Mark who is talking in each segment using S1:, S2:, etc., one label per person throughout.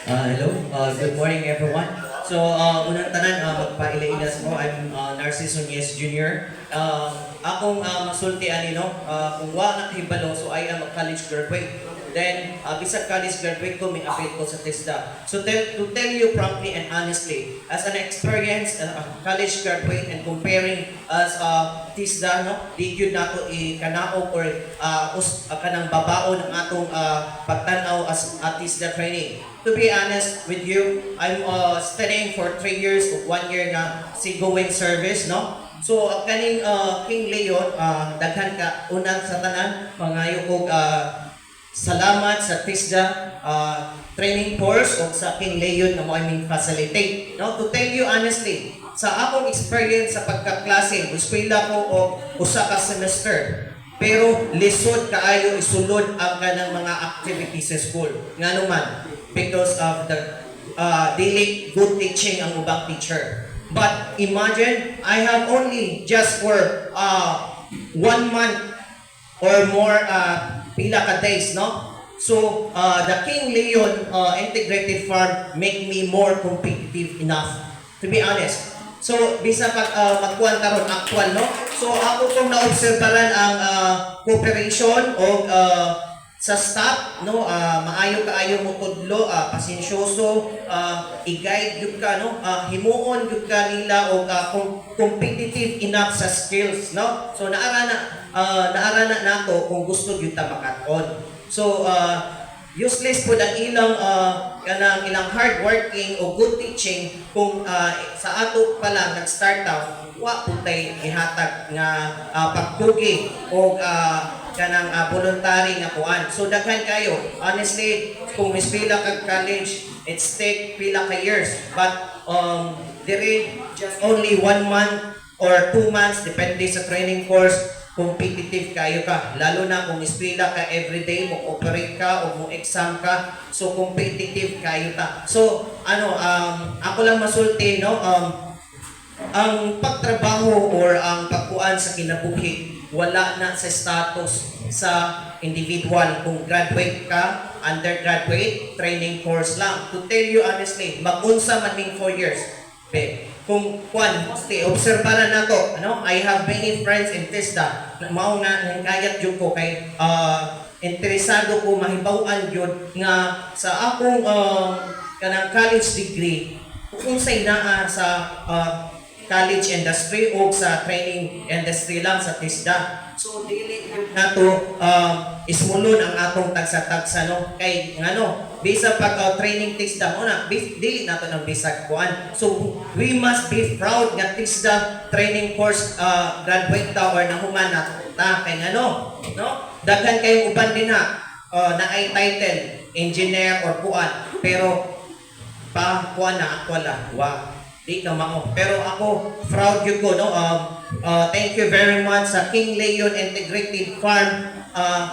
S1: Hello, good morning everyone. So, unang tanan, magpailailas ko, I'm Narciso Nies Jr. Akong masulti ani no, kung wa na hibalo, so I am a college graduate. Then, bisag college graduate ko, may appeal ko sa TESDA. So, to tell you promptly and honestly, as an experienced college graduate and comparing as TESDA, no, di yun nato ikanaog or kanang babao ng atong pagtanaw as TESDA training. To be honest with you, I'm studying for 3 years of 1 year na seagoing service, no? So, kaning King Leon, daghan ka unang sa tanan, pangayo kog salamat sa TESDA training course o sa King Leon na mo aming facilitate. No? To tell you honestly, sa akong experience sa pagkaklase, eskwela ko o usa ka semester, pero lisod kaayo isulod ang kanang mga activities sa school. Nga naman, because of the daily good teaching ang ubang teacher. But imagine, I have only just for 1 month or more pila ka days, no? So, the King Leon Integrated Farm make me more competitive enough, to be honest. So, bisa magkuhan taron actual, no? So, ako kung naobserbaran ang cooperation o sa staff, no, maayo kaayo mo tudlo, pasensyoso, i-guide gyud ka, no, himuon gyud ka nila og competitive enough sa skills, no. So naara na nato kung gusto gyud ta makat-on. So useless po ang ilang kanang ilang hard working o good teaching kung sa ato pa lang nag-start out wa putay gihatag nga pagtugi o kanang voluntary nga kuan. So daghan kayo. Honestly, kung mispila kag college, it's take pila ka years. But there just only 1 month or 2 months depende sa training course, competitive kayo ka. Lalo na kung mispila ka everyday mo operate ka o mo exam ka, so competitive kayo ta. So ako lang masulti, no, ang pagtrabaho or ang pagkuan sa kinabuhi wala na sa status sa individual kung graduate ka, undergraduate, training course lang. To tell you honestly, mag-unsa man ning 4 years. Kung kuan, obserbaran na to, ano? I have many friends in TESDA. Mao nga kayat jud ko kay interesado ko mahibaw-an jud nga sa akong kanang college degree unsay naa sa college industry o sa training industry lang sa TESDA. So dili nato ismulon ang atong tagsa-tagsa, no, kay ngano bisa pag training TESDA mo na dili nato nang bisag kuan. So we must be proud nga TESDA training course graduate ta or nahuman na ta kay ngano, no, daghan kayong uban din na ay title engineer or kuan pero pa kuan na wala di ka mao. Pero ako, proud yun ko, no? Thank you very much sa King Leon Integrated Farm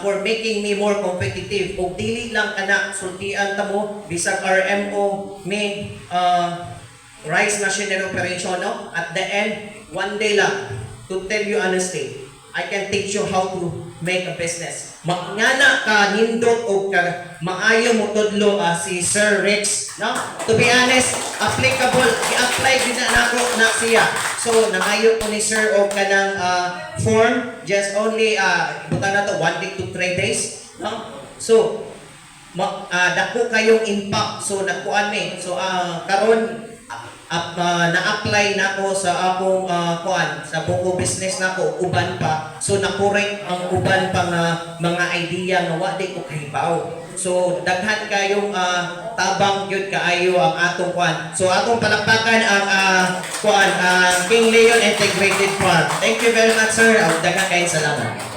S1: for making me more competitive. Kung dili lang anak, sultian ta mo, bisag RMO, main rice machinery operation, no? At the end, one day lang, to tell you honestly, I can teach you how to make a business. Ngana ka nindot o ka maayo mo tudlo si Sir Rex, no? To be honest, applicable, i-apply din na nako na siya. So nangayo ko ni Sir o kanang form, just only buta na to 1 week to 3 days, no? So dako kayong impact, so nakuan ni. So karon na-apply nako sa akong kuan sa buko business nako uban pa, so nakorek ang uban pa nga mga idea nga wa di ko kahibaw. So daghan kayong tabang gyud kaayo ang atong kuan. So atong palakpakan ang kuan King Leon Integrated Farm. Thank you very much sir. Daghan kayong salamat.